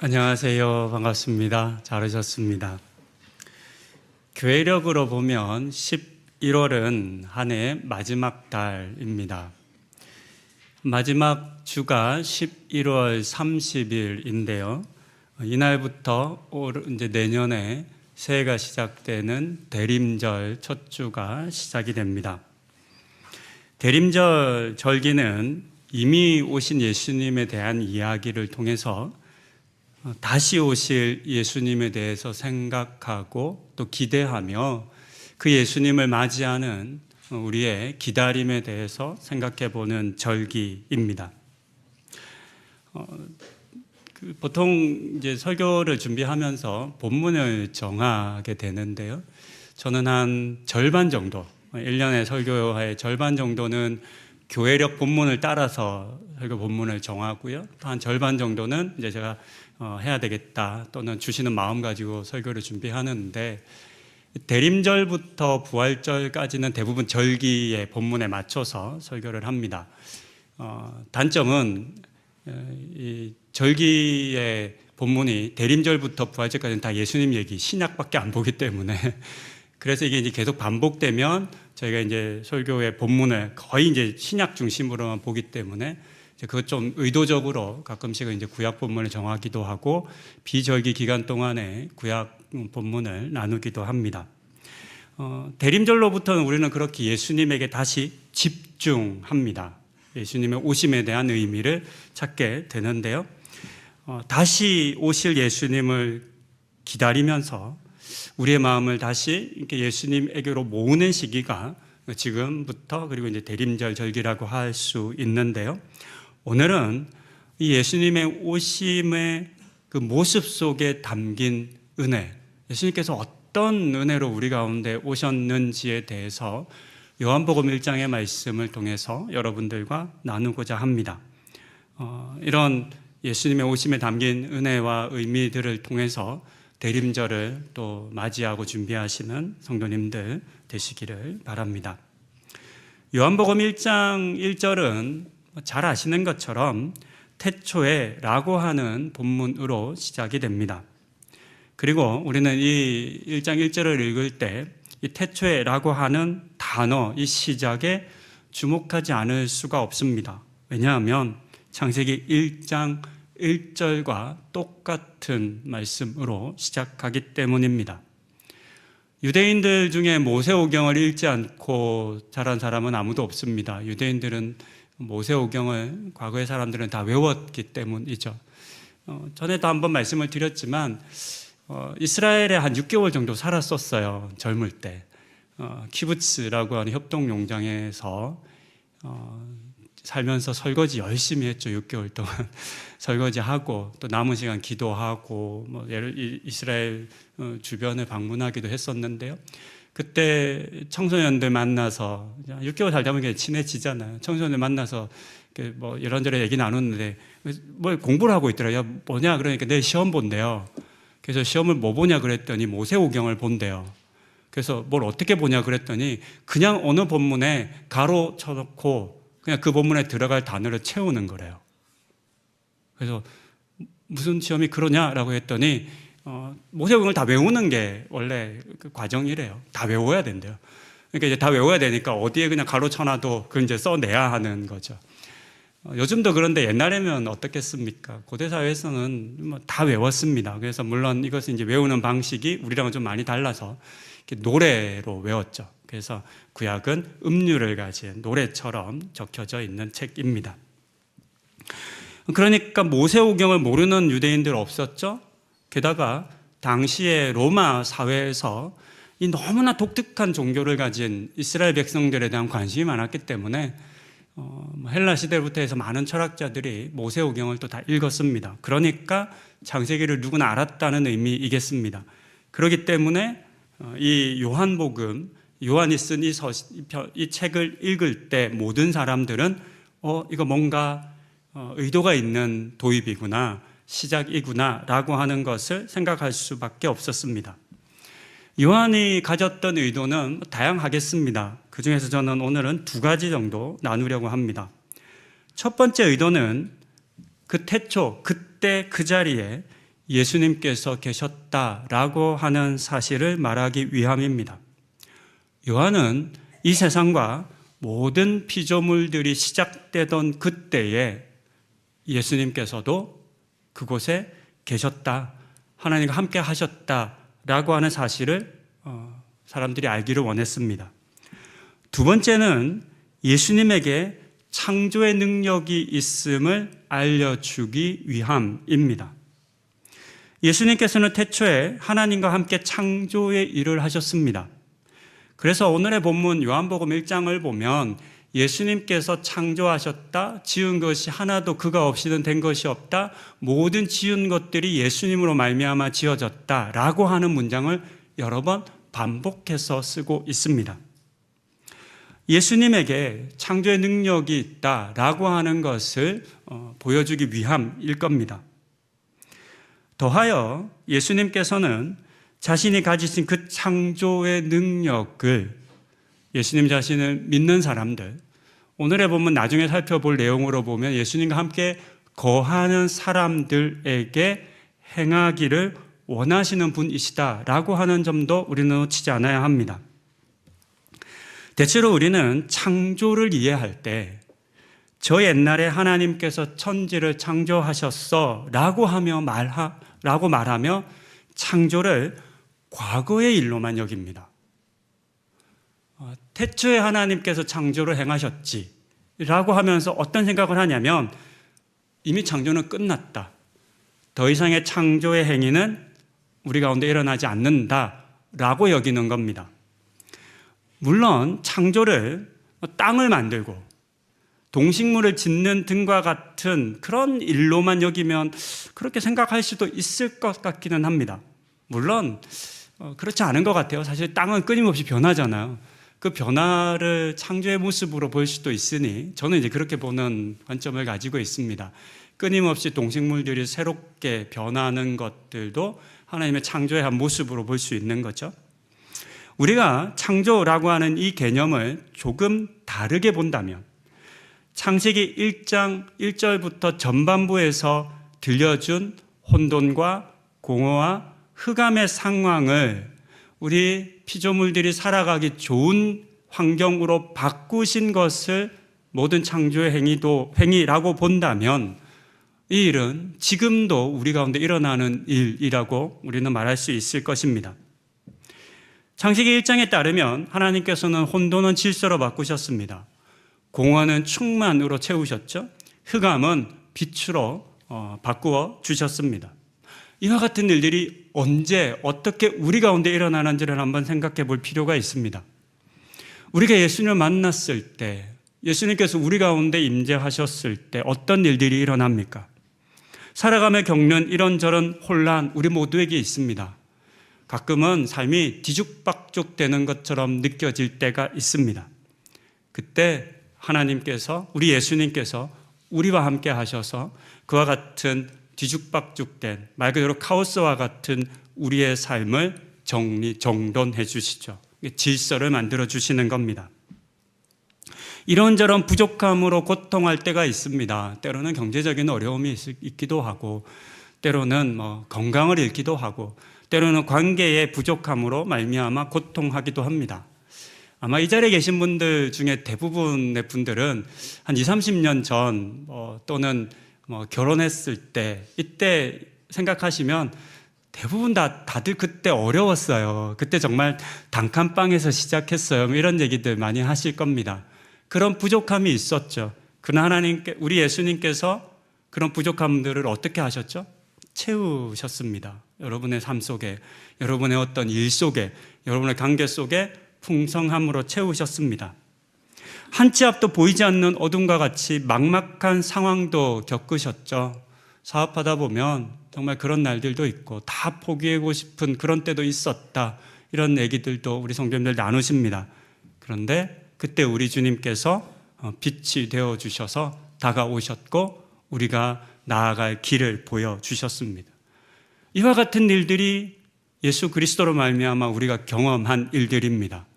안녕하세요. 반갑습니다. 잘 오셨습니다. 교회력으로 보면 11월은 한 해 마지막 달입니다. 마지막 주가 11월 30일인데요. 이날부터 이제 내년에 새해가 시작되는 대림절 첫 주가 시작이 됩니다. 대림절 절기는 이미 오신 예수님에 대한 이야기를 통해서 다시 오실 예수님에 대해서 생각하고 또 기대하며 그 예수님을 맞이하는 우리의 기다림에 대해서 생각해 보는 절기입니다. 보통 이제 설교를 준비하면서 본문을 정하게 되는데요. 저는 한 절반 정도, 1년의 설교의 절반 정도는 교회력 본문을 따라서 설교 본문을 정하고요. 또 한 절반 정도는 이제 제가 해야 되겠다 또는 주시는 마음 가지고 설교를 준비하는데, 대림절부터 부활절까지는 대부분 절기의 본문에 맞춰서 설교를 합니다. 단점은 이 절기의 본문이 대림절부터 부활절까지는 다 예수님 얘기, 신약밖에 안 보기 때문에 그래서 이게 이제 계속 반복되면 저희가 이제 설교의 본문을 거의 이제 신약 중심으로만 보기 때문에 그것 좀 의도적으로 가끔씩은 이제 구약 본문을 정하기도 하고 비절기 기간 동안에 구약 본문을 나누기도 합니다. 대림절로부터는 우리는 그렇게 예수님에게 다시 집중합니다. 예수님의 오심에 대한 의미를 찾게 되는데요. 다시 오실 예수님을 기다리면서 우리의 마음을 다시 이렇게 예수님에게로 모으는 시기가 지금부터 그리고 이제 대림절 절기라고 할 수 있는데요. 오늘은 이 예수님의 오심의 그 모습 속에 담긴 은혜, 예수님께서 어떤 은혜로 우리 가운데 오셨는지에 대해서 요한복음 1장의 말씀을 통해서 여러분들과 나누고자 합니다. 이런 예수님의 오심에 담긴 은혜와 의미들을 통해서 대림절을 또 맞이하고 준비하시는 성도님들 되시기를 바랍니다. 요한복음 1장 1절은 잘 아시는 것처럼 태초에 라고 하는 본문으로 시작이 됩니다. 그리고 우리는 이 1장 1절을 읽을 때 이 태초에 라고 하는 단어, 이 시작에 주목하지 않을 수가 없습니다. 왜냐하면 창세기 1장 1절과 똑같은 말씀으로 시작하기 때문입니다. 유대인들 중에 모세오경을 읽지 않고 자란 사람은 아무도 없습니다. 유대인들은 모세오경을 과거의 사람들은 다 외웠기 때문이죠. 전에도 한번 말씀을 드렸지만 이스라엘에 한 6개월 정도 살았었어요. 젊을 때. 키부츠라고 하는 협동농장에서 살면서 설거지 열심히 했죠. 6개월 동안 설거지하고 또 남은 시간 기도하고 이스라엘 주변을 방문하기도 했었는데요. 그때 청소년들 만나서 6개월 살다 보면 친해지잖아요. 청소년들 만나서 뭐 이런저런 얘기 나누는데 뭘 공부를 하고 있더라고요. 뭐냐 그러니까 내일 시험 본대요. 그래서 시험을 뭐 보냐 그랬더니 모세오경을 본대요. 그래서 뭘 어떻게 보냐 그랬더니 그냥 어느 본문에 가로 쳐놓고 그냥 그 본문에 들어갈 단어를 채우는 거래요. 그래서 무슨 시험이 그러냐라고 했더니 모세오경을 다 외우는 게 원래 그 과정이래요. 다 외워야 된대요. 그러니까 이제 다 외워야 되니까 어디에 그냥 가로 쳐놔도 그걸 이제 써내야 하는 거죠. 요즘도 그런데 옛날에는 어떻겠습니까? 고대 사회에서는 뭐 다 외웠습니다. 그래서 물론 이것은 이제 외우는 방식이 우리랑은 좀 많이 달라서 이렇게 노래로 외웠죠. 그래서 구약은 음률을 가진 노래처럼 적혀져 있는 책입니다. 그러니까 모세오경을 모르는 유대인들 없었죠? 게다가 당시의 로마 사회에서 이 너무나 독특한 종교를 가진 이스라엘 백성들에 대한 관심이 많았기 때문에 헬라 시대부터 해서 많은 철학자들이 모세오경을 또 다 읽었습니다. 그러니까 창세기를 누구나 알았다는 의미이겠습니다. 그렇기 때문에 이 요한복음, 요한이 쓴 이 책을 읽을 때 모든 사람들은 이거 뭔가 의도가 있는 도입이구나, 시작이구나 라고 하는 것을 생각할 수밖에 없었습니다. 요한이 가졌던 의도는 다양하겠습니다. 그 중에서 저는 오늘은 2가지 정도 나누려고 합니다. 첫 번째 의도는 그 태초, 그때 그 자리에 예수님께서 계셨다라고 하는 사실을 말하기 위함입니다. 요한은 이 세상과 모든 피조물들이 시작되던 그때에 예수님께서도 그곳에 계셨다, 하나님과 함께 하셨다라고 하는 사실을 사람들이 알기를 원했습니다. 두 번째는 예수님에게 창조의 능력이 있음을 알려주기 위함입니다. 예수님께서는 태초에 하나님과 함께 창조의 일을 하셨습니다. 그래서 오늘의 본문 요한복음 1장을 보면 예수님께서 창조하셨다, 지은 것이 하나도 그가 없이는 된 것이 없다, 모든 지은 것들이 예수님으로 말미암아 지어졌다라고 하는 문장을 여러 번 반복해서 쓰고 있습니다. 예수님에게 창조의 능력이 있다라고 하는 것을 보여주기 위함일 겁니다. 더하여 예수님께서는 자신이 가지신 그 창조의 능력을 예수님 자신을 믿는 사람들, 오늘의 본문 나중에 살펴볼 내용으로 보면 예수님과 함께 거하는 사람들에게 행하기를 원하시는 분이시다라고 하는 점도 우리는 놓치지 않아야 합니다. 대체로 우리는 창조를 이해할 때 저 옛날에 하나님께서 천지를 창조하셨어 라고 말하며 창조를 과거의 일로만 여깁니다. 태초에 하나님께서 창조를 행하셨지 라고 하면서 어떤 생각을 하냐면 이미 창조는 끝났다. 더 이상의 창조의 행위는 우리 가운데 일어나지 않는다라고 여기는 겁니다. 물론 창조를 땅을 만들고 동식물을 짓는 등과 같은 그런 일로만 여기면 그렇게 생각할 수도 있을 것 같기는 합니다. 물론 그렇지 않은 것 같아요. 사실 땅은 끊임없이 변하잖아요. 그 변화를 창조의 모습으로 볼 수도 있으니 저는 이제 그렇게 보는 관점을 가지고 있습니다. 끊임없이 동식물들이 새롭게 변하는 것들도 하나님의 창조의 한 모습으로 볼 수 있는 거죠. 우리가 창조라고 하는 이 개념을 조금 다르게 본다면 창세기 1장 1절부터 전반부에서 들려준 혼돈과 공허와 흑암의 상황을 우리 피조물들이 살아가기 좋은 환경으로 바꾸신 것을 모든 창조의 행위라고 본다면 이 일은 지금도 우리 가운데 일어나는 일이라고 우리는 말할 수 있을 것입니다. 창세기 1장에 따르면 하나님께서는 혼돈은 질서로 바꾸셨습니다. 공허는 충만으로 채우셨죠. 흑암은 빛으로 바꾸어 주셨습니다. 이와 같은 일들이 언제 어떻게 우리 가운데 일어나는지를 한번 생각해 볼 필요가 있습니다. 우리가 예수님을 만났을 때, 예수님께서 우리 가운데 임재하셨을 때 어떤 일들이 일어납니까? 살아가며 겪는 이런저런 혼란 우리 모두에게 있습니다. 가끔은 삶이 뒤죽박죽 되는 것처럼 느껴질 때가 있습니다. 그때 하나님께서, 우리 예수님께서 우리와 함께 하셔서 그와 같은 뒤죽박죽된 말 그대로 카오스와 같은 우리의 삶을 정돈해 주시죠. 질서를 만들어 주시는 겁니다. 이런저런 부족함으로 고통할 때가 있습니다. 때로는 경제적인 어려움이 있기도 하고, 때로는 건강을 잃기도 하고, 때로는 관계의 부족함으로 말미암아 고통하기도 합니다. 아마 이 자리에 계신 분들 중에 대부분의 분들은 한 20, 30년 전 또는 결혼했을 때 이때 생각하시면 대부분 다들 그때 어려웠어요. 그때 정말 단칸방에서 시작했어요. 이런 얘기들 많이 하실 겁니다. 그런 부족함이 있었죠. 그러나 우리 예수님께서 그런 부족함들을 어떻게 하셨죠? 채우셨습니다. 여러분의 삶 속에, 여러분의 어떤 일 속에, 여러분의 관계 속에 풍성함으로 채우셨습니다. 한 치 앞도 보이지 않는 어둠과 같이 막막한 상황도 겪으셨죠. 사업하다 보면 정말 그런 날들도 있고 다 포기하고 싶은 그런 때도 있었다. 이런 얘기들도 우리 성도님들 나누십니다. 그런데 그때 우리 주님께서 빛이 되어주셔서 다가오셨고 우리가 나아갈 길을 보여주셨습니다. 이와 같은 일들이 예수 그리스도로 말미암아 우리가 경험한 일들입니다.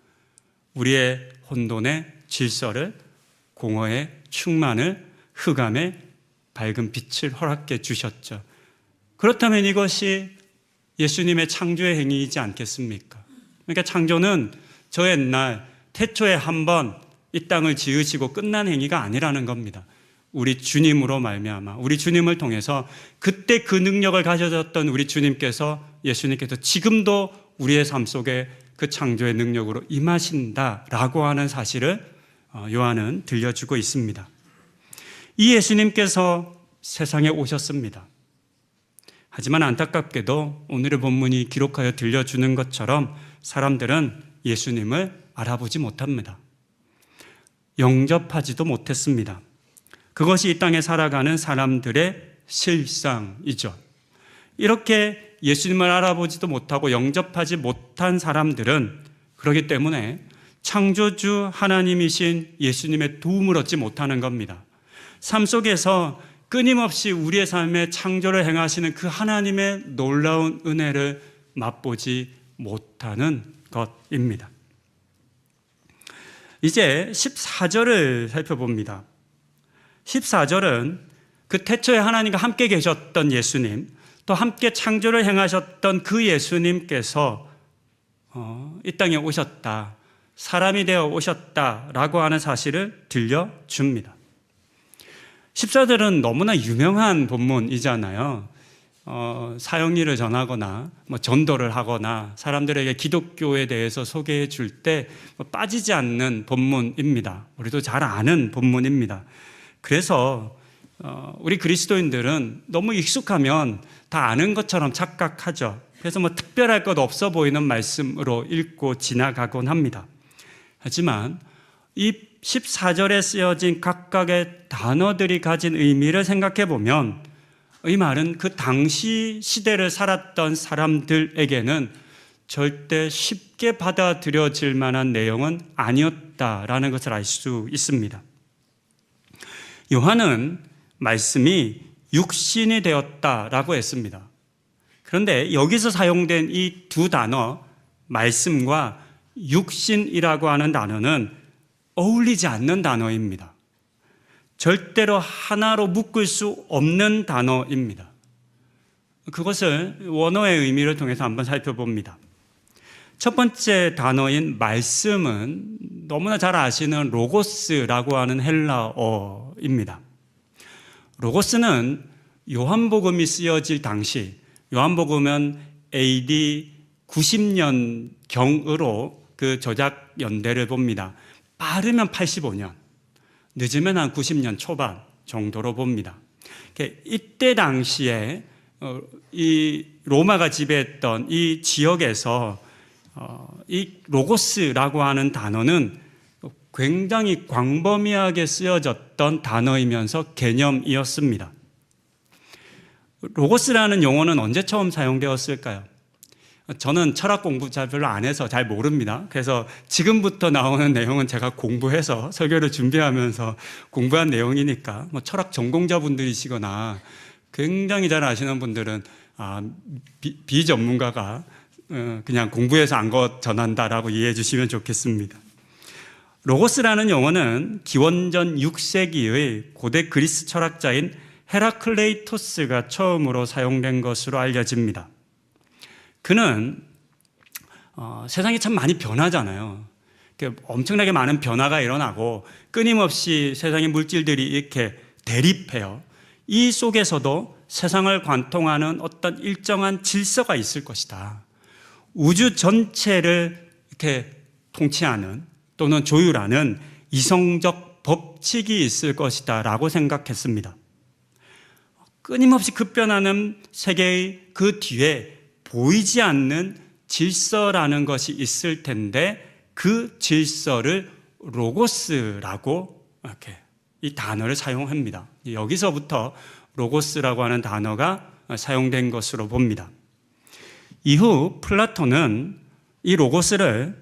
우리의 혼돈의 질서를, 공허의 충만을, 흑암의 밝은 빛을 허락해 주셨죠. 그렇다면 이것이 예수님의 창조의 행위이지 않겠습니까? 그러니까 창조는 저 옛날 태초에 한번 이 땅을 지으시고 끝난 행위가 아니라는 겁니다. 우리 주님으로 말미암아 우리 주님을 통해서 그때 그 능력을 가져졌던 우리 주님께서 예수님께서 지금도 우리의 삶 속에 그 창조의 능력으로 임하신다라고 하는 사실을 요한은 들려주고 있습니다. 이 예수님께서 세상에 오셨습니다. 하지만 안타깝게도 오늘의 본문이 기록하여 들려주는 것처럼 사람들은 예수님을 알아보지 못합니다. 영접하지도 못했습니다. 그것이 이 땅에 살아가는 사람들의 실상이죠. 이렇게 예수님을 알아보지도 못하고 영접하지 못한 사람들은 그렇기 때문에 창조주 하나님이신 예수님의 도움을 얻지 못하는 겁니다. 삶 속에서 끊임없이 우리의 삶에 창조를 행하시는 그 하나님의 놀라운 은혜를 맛보지 못하는 것입니다. 이제 14절을 살펴봅니다. 14절은 그 태초에 하나님과 함께 계셨던 예수님, 또 함께 창조를 행하셨던 그 예수님께서 이 땅에 오셨다, 사람이 되어 오셨다라고 하는 사실을 들려줍니다. 14절은 너무나 유명한 본문이잖아요. 사형리를 전하거나 전도를 하거나 사람들에게 기독교에 대해서 소개해 줄 때 빠지지 않는 본문입니다. 우리도 잘 아는 본문입니다. 그래서 우리 그리스도인들은 너무 익숙하면 다 아는 것처럼 착각하죠. 그래서 특별할 것 없어 보이는 말씀으로 읽고 지나가곤 합니다. 하지만 이 14절에 쓰여진 각각의 단어들이 가진 의미를 생각해 보면 이 말은 그 당시 시대를 살았던 사람들에게는 절대 쉽게 받아들여질 만한 내용은 아니었다라는 것을 알 수 있습니다. 요한은 말씀이 육신이 되었다라고 했습니다. 그런데 여기서 사용된 이 두 단어, 말씀과 육신이라고 하는 단어는 어울리지 않는 단어입니다. 절대로 하나로 묶을 수 없는 단어입니다. 그것을 원어의 의미를 통해서 한번 살펴봅니다. 첫 번째 단어인 말씀은 너무나 잘 아시는 로고스라고 하는 헬라어입니다. 로고스는 요한복음이 쓰여질 당시, 요한복음은 AD 90년경으로 그 저작 연대를 봅니다. 빠르면 85년, 늦으면 한 90년 초반 정도로 봅니다. 이때 당시에 이 로마가 지배했던 이 지역에서 이 로고스라고 하는 단어는 굉장히 광범위하게 쓰여졌던 단어이면서 개념이었습니다. 로고스라는 용어는 언제 처음 사용되었을까요? 저는 철학 공부 별로 안 해서 잘 모릅니다. 그래서 지금부터 나오는 내용은 제가 공부해서 설교를 준비하면서 공부한 내용이니까 철학 전공자분들이시거나 굉장히 잘 아시는 분들은 비전문가가 그냥 공부해서 안 것 전한다라고 이해해 주시면 좋겠습니다. 로고스라는 용어는 기원전 6세기의 고대 그리스 철학자인 헤라클레이토스가 처음으로 사용된 것으로 알려집니다. 그는 세상이 참 많이 변하잖아요. 엄청나게 많은 변화가 일어나고 끊임없이 세상의 물질들이 이렇게 대립해요. 이 속에서도 세상을 관통하는 어떤 일정한 질서가 있을 것이다. 우주 전체를 이렇게 통치하는 또는 조율하는 이성적 법칙이 있을 것이다 라고 생각했습니다. 끊임없이 급변하는 세계의 그 뒤에 보이지 않는 질서라는 것이 있을 텐데 그 질서를 로고스라고 이렇게 이 단어를 사용합니다. 여기서부터 로고스라고 하는 단어가 사용된 것으로 봅니다. 이후 플라톤은 이 로고스를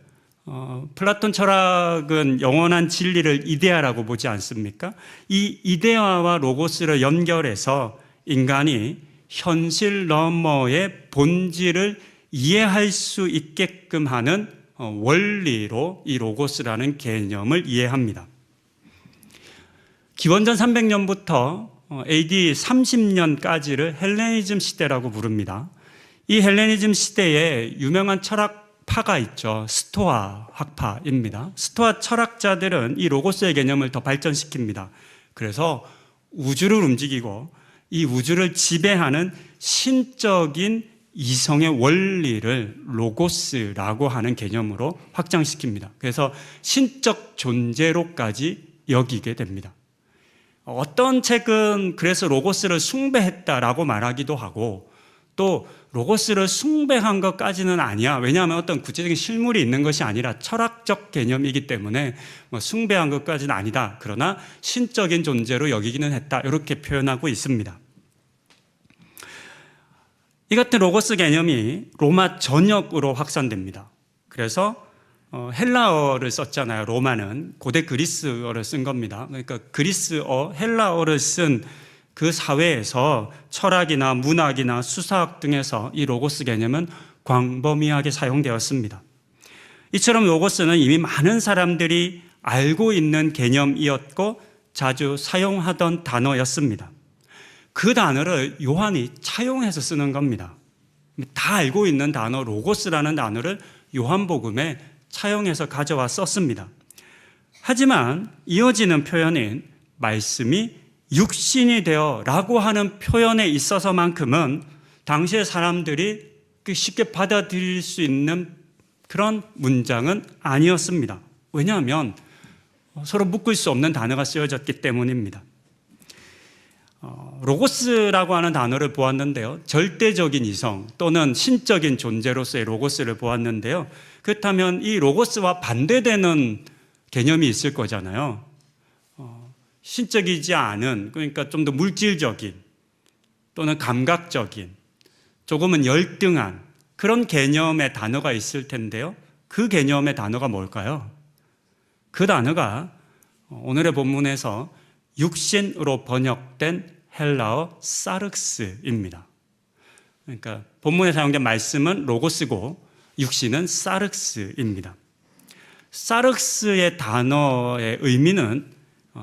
플라톤 철학은 영원한 진리를 이데아라고 보지 않습니까? 이 이데아와 로고스를 연결해서 인간이 현실 너머의 본질을 이해할 수 있게끔 하는 원리로 이 로고스라는 개념을 이해합니다. 기원전 300년부터 AD 30년까지를 헬레니즘 시대라고 부릅니다. 이 헬레니즘 시대에 유명한 철학파가 있죠. 스토아 학파입니다. 스토아 철학자들은 이 로고스의 개념을 더 발전시킵니다. 그래서 우주를 움직이고 이 우주를 지배하는 신적인 이성의 원리를 로고스라고 하는 개념으로 확장시킵니다. 그래서 신적 존재로까지 여기게 됩니다. 어떤 책은 그래서 로고스를 숭배했다라고 말하기도 하고, 또 로고스를 숭배한 것까지는 아니야. 왜냐하면 어떤 구체적인 실물이 있는 것이 아니라 철학적 개념이기 때문에 숭배한 것까지는 아니다. 그러나 신적인 존재로 여기기는 했다. 이렇게 표현하고 있습니다. 이 같은 로고스 개념이 로마 전역으로 확산됩니다. 그래서 헬라어를 썼잖아요. 로마는 고대 그리스어를 쓴 겁니다. 그러니까 그리스어, 헬라어를 쓴 그 사회에서 철학이나 문학이나 수사학 등에서 이 로고스 개념은 광범위하게 사용되었습니다. 이처럼 로고스는 이미 많은 사람들이 알고 있는 개념이었고 자주 사용하던 단어였습니다. 그 단어를 요한이 차용해서 쓰는 겁니다. 다 알고 있는 단어 로고스라는 단어를 요한복음에 차용해서 가져와 썼습니다. 하지만 이어지는 표현인 말씀이 육신이 되어 라고 하는 표현에 있어서만큼은 당시의 사람들이 쉽게 받아들일 수 있는 그런 문장은 아니었습니다. 왜냐하면 서로 묶을 수 없는 단어가 쓰여졌기 때문입니다. 로고스라고 하는 단어를 보았는데요. 절대적인 이성 또는 신적인 존재로서의 로고스를 보았는데요. 그렇다면 이 로고스와 반대되는 개념이 있을 거잖아요. 신적이지 않은, 그러니까 좀 더 물질적인 또는 감각적인, 조금은 열등한 그런 개념의 단어가 있을 텐데요. 그 개념의 단어가 뭘까요? 그 단어가 오늘의 본문에서 육신으로 번역된 헬라어 사륵스입니다. 그러니까 본문에 사용된 말씀은 로고스고 육신은 사륵스입니다. 사륵스의 단어의 의미는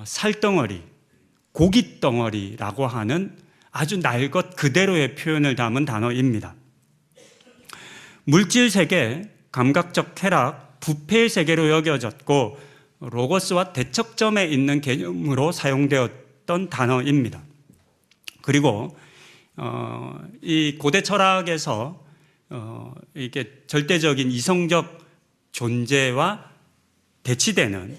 살덩어리, 고깃덩어리라고 하는 아주 날 것 그대로의 표현을 담은 단어입니다. 물질 세계, 감각적 쾌락, 부패의 세계로 여겨졌고 로고스와 대척점에 있는 개념으로 사용되었던 단어입니다. 그리고 이 고대 철학에서 이게 절대적인 이성적 존재와 대치되는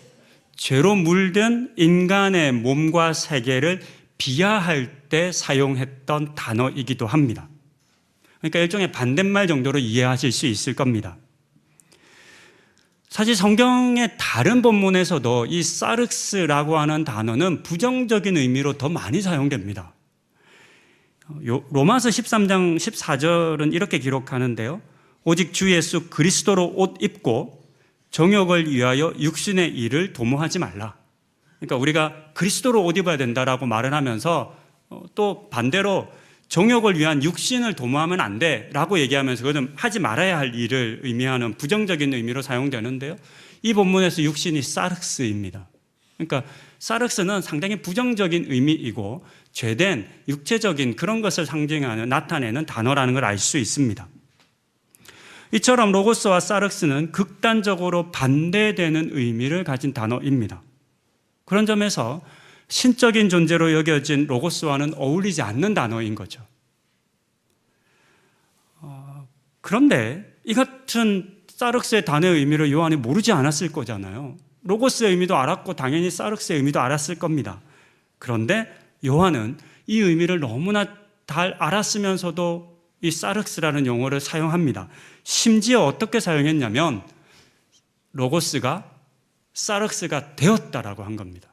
죄로 물든 인간의 몸과 세계를 비하할 때 사용했던 단어이기도 합니다. 그러니까 일종의 반대말 정도로 이해하실 수 있을 겁니다. 사실 성경의 다른 본문에서도 이 사륵스라고 하는 단어는 부정적인 의미로 더 많이 사용됩니다. 로마서 13장 14절은 이렇게 기록하는데요. 오직 주 예수 그리스도로 옷 입고 정욕을 위하여 육신의 일을 도모하지 말라. 그러니까 우리가 그리스도로 옷 입어야 된다라고 말을 하면서 또 반대로 정욕을 위한 육신을 도모하면 안 돼라고 얘기하면서 그것은 하지 말아야 할 일을 의미하는 부정적인 의미로 사용되는데요. 이 본문에서 육신이 사륵스입니다. 그러니까 사륵스는 상당히 부정적인 의미이고 죄된 육체적인 그런 것을 상징하는 나타내는 단어라는 걸 알 수 있습니다. 이처럼 로고스와 사륵스는 극단적으로 반대되는 의미를 가진 단어입니다. 그런 점에서 신적인 존재로 여겨진 로고스와는 어울리지 않는 단어인 거죠. 그런데 이 같은 사륵스의 단어의 의미를 요한이 모르지 않았을 거잖아요. 로고스의 의미도 알았고 당연히 사륵스의 의미도 알았을 겁니다. 그런데 요한은 이 의미를 너무나 잘 알았으면서도 이 사륵스라는 용어를 사용합니다. 심지어 어떻게 사용했냐면 로고스가 사륵스가 되었다라고 한 겁니다.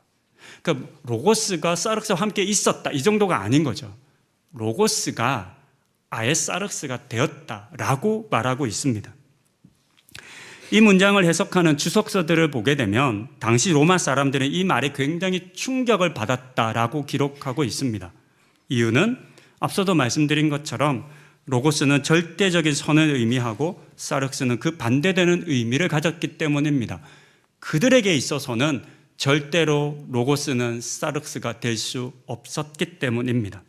그러니까 로고스가 사륵스와 함께 있었다 이 정도가 아닌 거죠. 로고스가 아예 사륵스가 되었다라고 말하고 있습니다. 이 문장을 해석하는 주석서들을 보게 되면 당시 로마 사람들은 이 말에 굉장히 충격을 받았다라고 기록하고 있습니다. 이유는 앞서도 말씀드린 것처럼 로고스는 절대적인 선을 의미하고 사륵스는 그 반대되는 의미를 가졌기 때문입니다. 그들에게 있어서는 절대로 로고스는 사륵스가 될 수 없었기 때문입니다.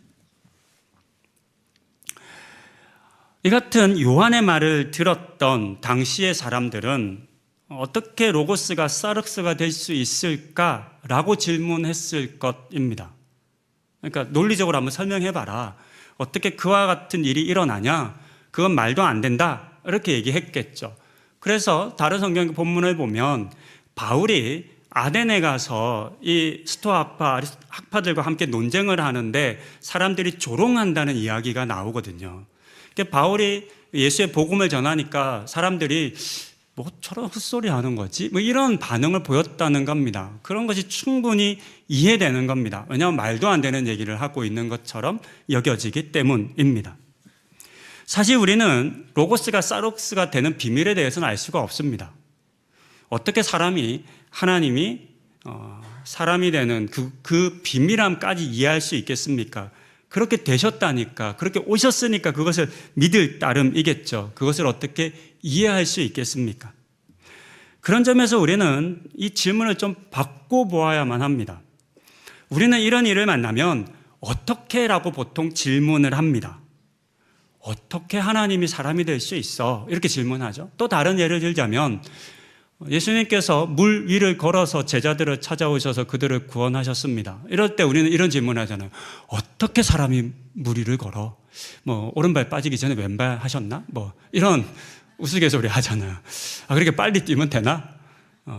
이 같은 요한의 말을 들었던 당시의 사람들은 어떻게 로고스가 사륵스가 될 수 있을까라고 질문했을 것입니다. 그러니까 논리적으로 한번 설명해봐라. 어떻게 그와 같은 일이 일어나냐? 그건 말도 안 된다. 이렇게 얘기했겠죠. 그래서 다른 성경 본문을 보면 바울이 아덴에 가서 이 스토아 학파들과 함께 논쟁을 하는데 사람들이 조롱한다는 이야기가 나오거든요. 바울이 예수의 복음을 전하니까 사람들이 뭐 저런 헛소리 하는 거지? 뭐 이런 반응을 보였다는 겁니다. 그런 것이 충분히 이해되는 겁니다. 왜냐하면 말도 안 되는 얘기를 하고 있는 것처럼 여겨지기 때문입니다. 사실 우리는 로고스가 사륵스가 되는 비밀에 대해서는 알 수가 없습니다. 어떻게 하나님이 사람이 되는 그 비밀함까지 이해할 수 있겠습니까? 그렇게 되셨다니까, 그렇게 오셨으니까 그것을 믿을 따름이겠죠. 그것을 어떻게 이해할 수 있겠습니까? 그런 점에서 우리는 이 질문을 좀 바꿔보아야만 합니다. 우리는 이런 일을 만나면 어떻게라고 보통 질문을 합니다. 어떻게 하나님이 사람이 될 수 있어? 이렇게 질문하죠. 또 다른 예를 들자면 예수님께서 물 위를 걸어서 제자들을 찾아오셔서 그들을 구원하셨습니다. 이럴 때 우리는 이런 질문을 하잖아요. 어떻게 사람이 물 위를 걸어? 뭐 오른발 빠지기 전에 왼발 하셨나? 뭐 이런 우스갯소리 하잖아요. 그렇게 빨리 뛰면 되나?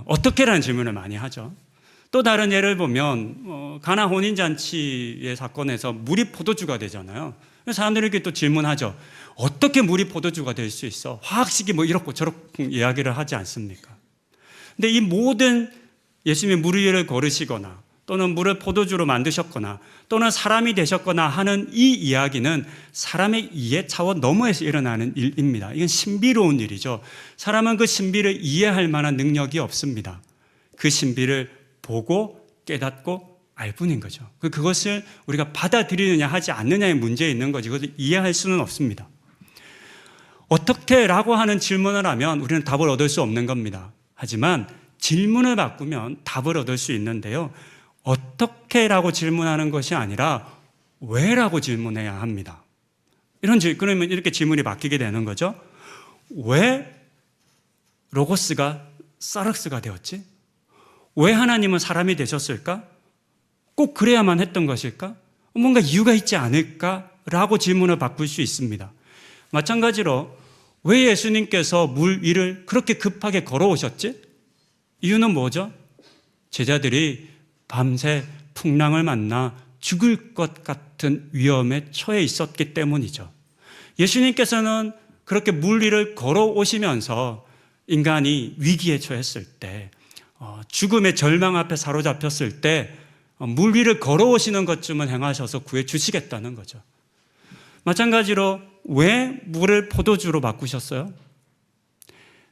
어떻게라는 질문을 많이 하죠. 또 다른 예를 보면 가나 혼인잔치의 사건에서 물이 포도주가 되잖아요. 사람들이 이렇게 또 질문하죠. 어떻게 물이 포도주가 될 수 있어? 화학식이 뭐 이렇고 저렇고 이야기를 하지 않습니까? 근데 이 모든 예수님이 물 위를 걸으시거나 또는 물을 포도주로 만드셨거나 또는 사람이 되셨거나 하는 이 이야기는 사람의 이해 차원 너머에서 일어나는 일입니다. 이건 신비로운 일이죠. 사람은 그 신비를 이해할 만한 능력이 없습니다. 그 신비를 보고 깨닫고 알 뿐인 거죠. 그것을 우리가 받아들이느냐 하지 않느냐의 문제에 있는 거지 그것을 이해할 수는 없습니다. 어떻게 라고 하는 질문을 하면 우리는 답을 얻을 수 없는 겁니다. 하지만 질문을 바꾸면 답을 얻을 수 있는데요. 어떻게 라고 질문하는 것이 아니라 왜 라고 질문해야 합니다. 그러면 이렇게 질문이 바뀌게 되는 거죠. 왜 로고스가 사륵스가 되었지? 왜 하나님은 사람이 되셨을까? 꼭 그래야만 했던 것일까? 뭔가 이유가 있지 않을까라고 질문을 바꿀 수 있습니다. 마찬가지로 왜 예수님께서 물 위를 그렇게 급하게 걸어오셨지? 이유는 뭐죠? 제자들이 밤새 풍랑을 만나 죽을 것 같은 위험에 처해 있었기 때문이죠. 예수님께서는 그렇게 물 위를 걸어오시면서 인간이 위기에 처했을 때, 죽음의 절망 앞에 사로잡혔을 때 물 위를 걸어오시는 것쯤은 행하셔서 구해 주시겠다는 거죠. 마찬가지로 왜 물을 포도주로 바꾸셨어요?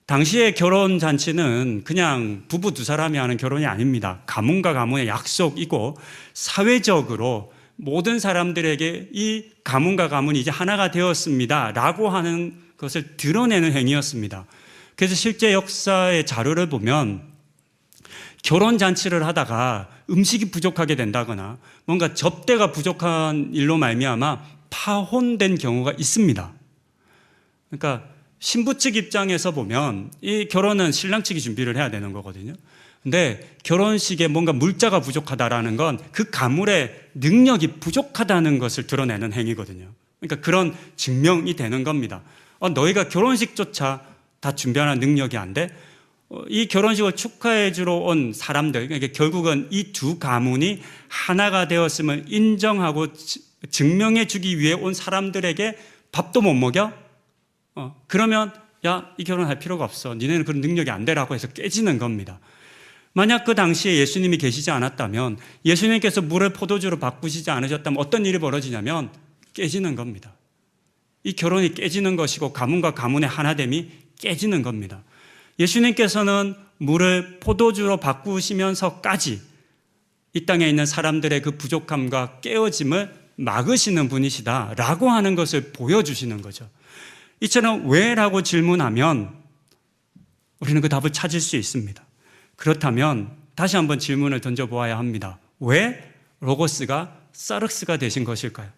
당시의 결혼 잔치는 그냥 부부 두 사람이 하는 결혼이 아닙니다. 가문과 가문의 약속이고 사회적으로 모든 사람들에게 이 가문과 가문이 이제 하나가 되었습니다 라고 하는 것을 드러내는 행위였습니다. 그래서 실제 역사의 자료를 보면 결혼잔치를 하다가 음식이 부족하게 된다거나 뭔가 접대가 부족한 일로 말미암아 파혼된 경우가 있습니다. 그러니까 신부 측 입장에서 보면 이 결혼은 신랑 측이 준비를 해야 되는 거거든요. 근데 결혼식에 뭔가 물자가 부족하다라는 건 그 가물의 능력이 부족하다는 것을 드러내는 행위거든요. 그러니까 그런 증명이 되는 겁니다. 너희가 결혼식조차 다 준비하는 능력이 안 돼? 이 결혼식을 축하해 주러 온 사람들, 그러니까 결국은 이 두 가문이 하나가 되었음을 인정하고 증명해 주기 위해 온 사람들에게 밥도 못 먹여? 그러면 야, 이 결혼할 필요가 없어. 니네는 그런 능력이 안 되라고 해서 깨지는 겁니다. 만약 그 당시에 예수님이 계시지 않았다면, 예수님께서 물을 포도주로 바꾸시지 않으셨다면 어떤 일이 벌어지냐면 깨지는 겁니다. 이 결혼이 깨지는 것이고 가문과 가문의 하나됨이 깨지는 겁니다. 예수님께서는 물을 포도주로 바꾸시면서까지 이 땅에 있는 사람들의 그 부족함과 깨어짐을 막으시는 분이시다라고 하는 것을 보여주시는 거죠. 이처럼 왜라고 질문하면 우리는 그 답을 찾을 수 있습니다. 그렇다면 다시 한번 질문을 던져보아야 합니다. 왜 로고스가 사륵스가 되신 것일까요?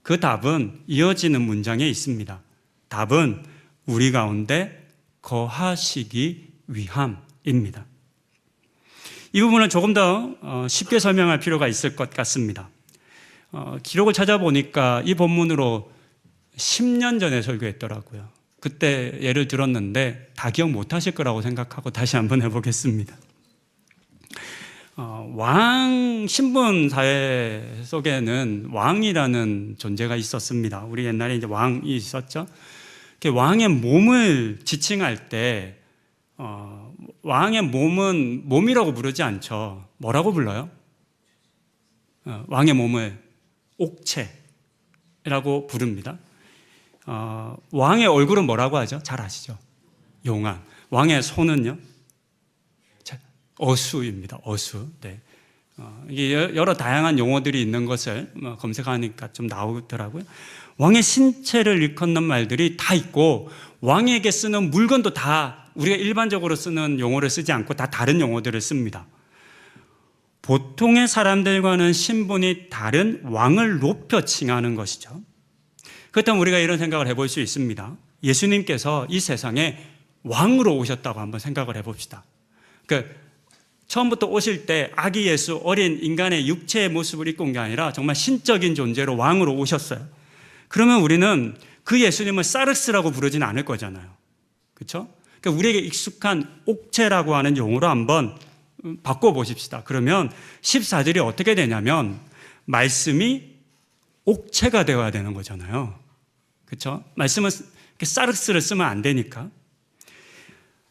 그 답은 이어지는 문장에 있습니다. 답은 우리 가운데 거하시기 위함입니다. 이 부분을 조금 더 쉽게 설명할 필요가 있을 것 같습니다. 기록을 찾아보니까 이 본문으로 10년 전에 설교했더라고요. 그때 예를 들었는데 다 기억 못하실 거라고 생각하고 다시 한번 해보겠습니다. 왕 신분 사회 속에는 왕이라는 존재가 있었습니다. 우리 옛날에 이제 왕이 있었죠. 왕의 몸을 지칭할 때 왕의 몸은 몸이라고 부르지 않죠. 뭐라고 불러요? 왕의 몸을 옥체라고 부릅니다. 왕의 얼굴은 뭐라고 하죠? 잘 아시죠? 용안. 왕의 손은요? 어수입니다. 어수. 네. 이게 여러 다양한 용어들이 있는 것을 검색하니까 좀 나오더라고요. 왕의 신체를 일컫는 말들이 다 있고, 왕에게 쓰는 물건도 다 우리가 일반적으로 쓰는 용어를 쓰지 않고 다 다른 용어들을 씁니다. 보통의 사람들과는 신분이 다른 왕을 높여 칭하는 것이죠. 그렇다면 우리가 이런 생각을 해볼 수 있습니다. 예수님께서 이 세상에 왕으로 오셨다고 한번 생각을 해봅시다. 처음부터 오실 때 아기 예수, 어린 인간의 육체의 모습을 입고 온 게 아니라 정말 신적인 존재로 왕으로 오셨어요. 그러면 우리는 그 예수님을 사륵스라고 부르지는 않을 거잖아요. 그렇죠? 그러니까 우리에게 익숙한 옥체라고 하는 용어로 한번 바꿔보십시다. 그러면 14절이 어떻게 되냐면 말씀이 옥체가 되어야 되는 거잖아요. 그렇죠? 말씀은 사륵스를 쓰면 안 되니까.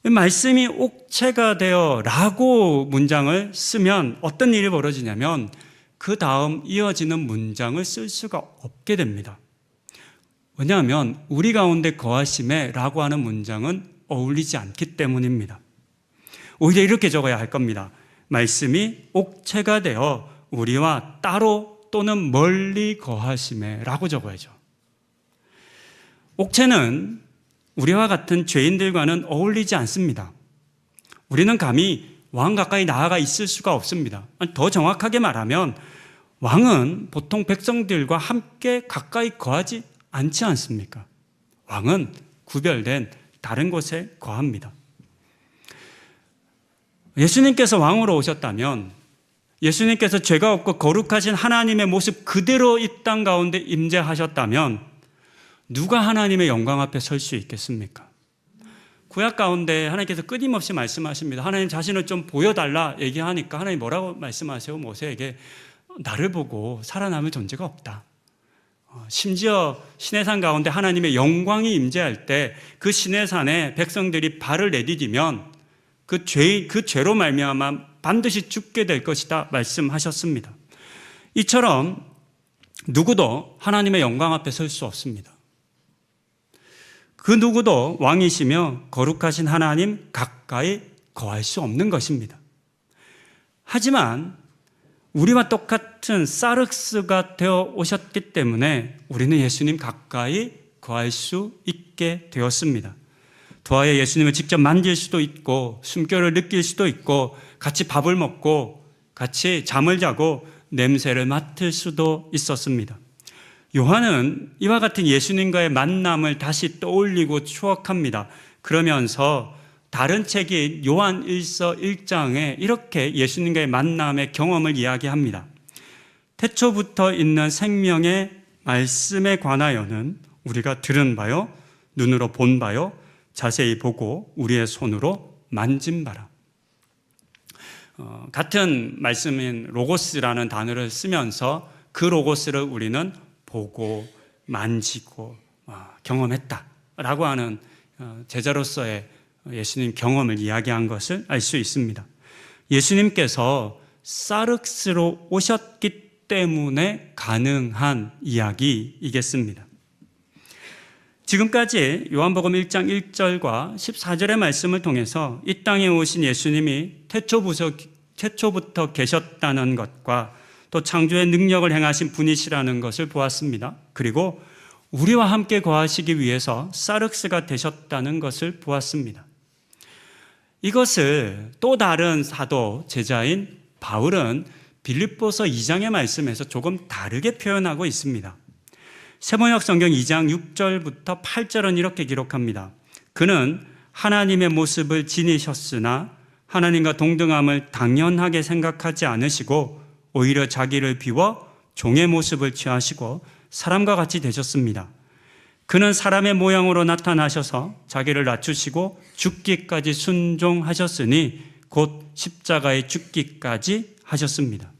말씀이 옥체가 되어 라고 문장을 쓰면 어떤 일이 벌어지냐면 그 다음 이어지는 문장을 쓸 수가 없게 됩니다. 왜냐하면 우리 가운데 거하심에 라고 하는 문장은 어울리지 않기 때문입니다. 오히려 이렇게 적어야 할 겁니다. 말씀이 옥체가 되어 우리와 따로 또는 멀리 거하심에 라고 적어야죠. 옥체는 우리와 같은 죄인들과는 어울리지 않습니다. 우리는 감히 왕 가까이 나아가 있을 수가 없습니다. 더 정확하게 말하면 왕은 보통 백성들과 함께 가까이 거하지 않지 않습니까? 왕은 구별된 다른 곳에 거합니다. 예수님께서 왕으로 오셨다면 예수님께서 죄가 없고 거룩하신 하나님의 모습 그대로 이 땅 가운데 임재하셨다면 누가 하나님의 영광 앞에 설 수 있겠습니까? 구약 가운데 하나님께서 끊임없이 말씀하십니다. 하나님 자신을 좀 보여달라 얘기하니까 하나님 뭐라고 말씀하세요? 모세에게 나를 보고 살아남을 존재가 없다. 심지어 시내산 가운데 하나님의 영광이 임재할 때 그 시내산에 백성들이 발을 내디디면 그 죄로 말미암아 반드시 죽게 될 것이다 말씀하셨습니다. 이처럼 누구도 하나님의 영광 앞에 설 수 없습니다. 그 누구도 왕이시며 거룩하신 하나님 가까이 거할 수 없는 것입니다. 하지만 우리와 똑같은 사륵스가 되어 오셨기 때문에 우리는 예수님 가까이 거할 수 있게 되었습니다. 도하여 예수님을 직접 만질 수도 있고 숨결을 느낄 수도 있고 같이 밥을 먹고 같이 잠을 자고 냄새를 맡을 수도 있었습니다. 요한은 이와 같은 예수님과의 만남을 다시 떠올리고 추억합니다. 그러면서 다른 책인 요한 1서 1장에 이렇게 예수님과의 만남의 경험을 이야기합니다. 태초부터 있는 생명의 말씀에 관하여는 우리가 들은 바요, 눈으로 본 바요, 자세히 보고 우리의 손으로 만진 바라. 같은 말씀인 로고스라는 단어를 쓰면서 그 로고스를 우리는 보고 만지고 경험했다라고 하는 제자로서의 예수님 경험을 이야기한 것을 알 수 있습니다. 예수님께서 사륵스로 오셨기 때문에 가능한 이야기이겠습니다. 지금까지 요한복음 1장 1절과 14절의 말씀을 통해서 이 땅에 오신 예수님이 태초부터 계셨다는 것과 또 창조의 능력을 행하신 분이시라는 것을 보았습니다. 그리고 우리와 함께 거하시기 위해서 사륵스가 되셨다는 것을 보았습니다. 이것을 또 다른 사도 제자인 바울은 빌립보서 2장의 말씀에서 조금 다르게 표현하고 있습니다. 세번역 성경 2장 6절부터 8절은 이렇게 기록합니다. 그는 하나님의 모습을 지니셨으나 하나님과 동등함을 당연하게 생각하지 않으시고 오히려 자기를 비워 종의 모습을 취하시고 사람과 같이 되셨습니다. 그는 사람의 모양으로 나타나셔서 자기를 낮추시고 죽기까지 순종하셨으니 곧 십자가의 죽기까지 하셨습니다.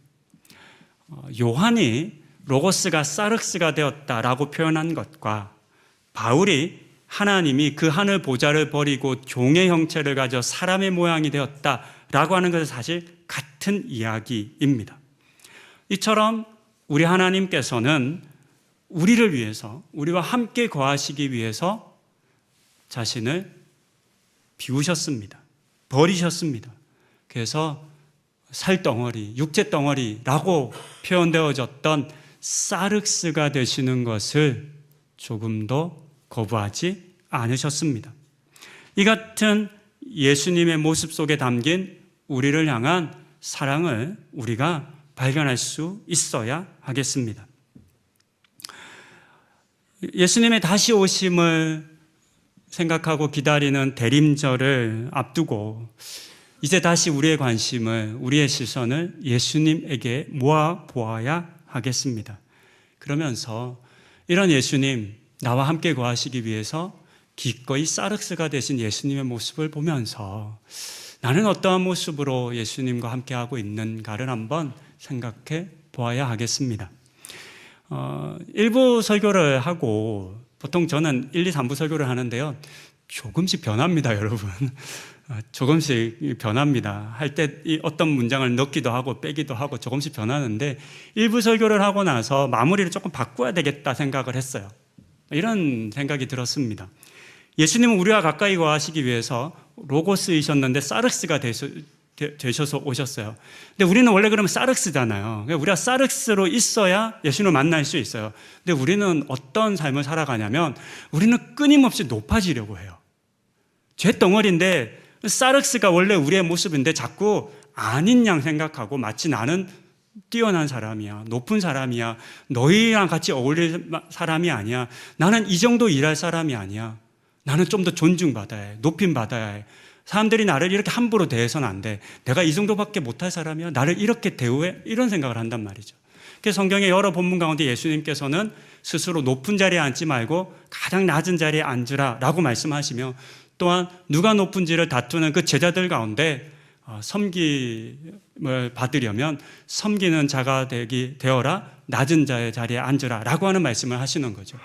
요한이 로고스가 사륵스가 되었다라고 표현한 것과 바울이 하나님이 그 하늘 보좌를 버리고 종의 형체를 가져 사람의 모양이 되었다라고 하는 것은 사실 같은 이야기입니다. 이처럼 우리 하나님께서는 우리를 위해서, 우리와 함께 거하시기 위해서 자신을 비우셨습니다. 버리셨습니다. 그래서 살덩어리, 육체덩어리라고 표현되어졌던 사륵스가 되시는 것을 조금도 거부하지 않으셨습니다. 이 같은 예수님의 모습 속에 담긴 우리를 향한 사랑을 우리가 발견할 수 있어야 하겠습니다. 예수님의 다시 오심을 생각하고 기다리는 대림절을 앞두고 이제 다시 우리의 관심을, 우리의 시선을 예수님에게 모아 보아야 하겠습니다. 그러면서 이런 예수님, 나와 함께 거하시기 위해서 기꺼이 사륵스가 되신 예수님의 모습을 보면서 나는 어떠한 모습으로 예수님과 함께하고 있는가를 한번 생각해 보아야 하겠습니다. 일부 설교를 하고 보통 저는 1, 2, 3부 설교를 하는데요. 조금씩 변합니다, 여러분. 조금씩 변합니다. 할 때 어떤 문장을 넣기도 하고 빼기도 하고 조금씩 변하는데 일부 설교를 하고 나서 마무리를 조금 바꿔야 되겠다 생각을 했어요. 이런 생각이 들었습니다. 예수님은 우리와 가까이 거하시기 위해서 로고스이셨는데 사륵스가 되셔서 오셨어요. 근데 우리는 원래 그러면 사륵스잖아요. 우리가 사륵스로 있어야 예수님을 만날 수 있어요. 근데 우리는 어떤 삶을 살아가냐면 우리는 끊임없이 높아지려고 해요. 쇳덩어리인데 사륵스가 원래 우리의 모습인데 자꾸 아닌 양 생각하고 마치 나는 뛰어난 사람이야, 높은 사람이야, 너희랑 같이 어울릴 사람이 아니야, 나는 이 정도 일할 사람이 아니야, 나는 좀 더 존중받아야 해, 높임받아야 해, 사람들이 나를 이렇게 함부로 대해서는 안 돼, 내가 이 정도밖에 못할 사람이야, 나를 이렇게 대우해, 이런 생각을 한단 말이죠. 그래서 성경의 여러 본문 가운데 예수님께서는 스스로 높은 자리에 앉지 말고 가장 낮은 자리에 앉으라 라고 말씀하시며, 또한 누가 높은지를 다투는 그 제자들 가운데 섬김을 받으려면 섬기는 자가 되어라, 낮은 자의 자리에 앉으라 라고 하는 말씀을 하시는 거죠.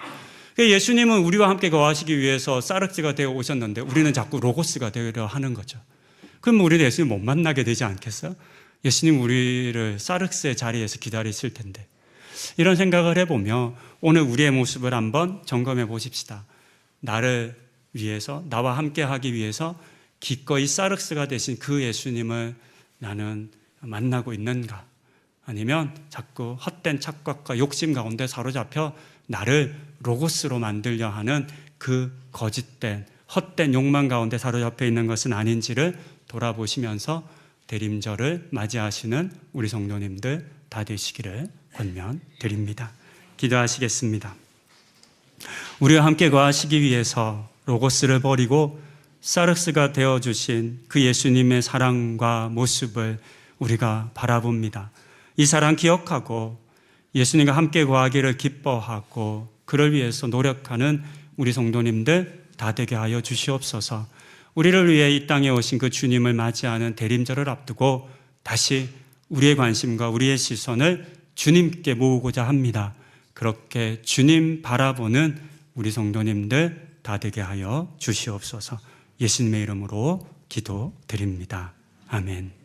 예수님은 우리와 함께 거하시기 위해서 사륵스가 되어 오셨는데 우리는 자꾸 로고스가 되려 하는 거죠. 그럼 우리는 예수님 못 만나게 되지 않겠어요? 예수님 우리를 사륵스의 자리에서 기다리실 텐데. 이런 생각을 해보며 오늘 우리의 모습을 한번 점검해 보십시다. 나를 위해서, 나와 함께 하기 위해서 기꺼이 사륵스가 되신 그 예수님을 나는 만나고 있는가? 아니면 자꾸 헛된 착각과 욕심 가운데 사로잡혀 나를 로고스로 만들려 하는 그 거짓된 헛된 욕망 가운데 사로잡혀 있는 것은 아닌지를 돌아보시면서 대림절을 맞이하시는 우리 성도님들 다 되시기를 권면드립니다. 기도하시겠습니다. 우리와 함께 거하시기 위해서 로고스를 버리고 사륵스가 되어주신 그 예수님의 사랑과 모습을 우리가 바라봅니다. 이 사랑 기억하고 예수님과 함께 거하기를 기뻐하고 그를 위해서 노력하는 우리 성도님들 다 되게 하여 주시옵소서. 우리를 위해 이 땅에 오신 그 주님을 맞이하는 대림절을 앞두고 다시 우리의 관심과 우리의 시선을 주님께 모으고자 합니다. 그렇게 주님 바라보는 우리 성도님들 다 되게 하여 주시옵소서. 예수님의 이름으로 기도드립니다. 아멘.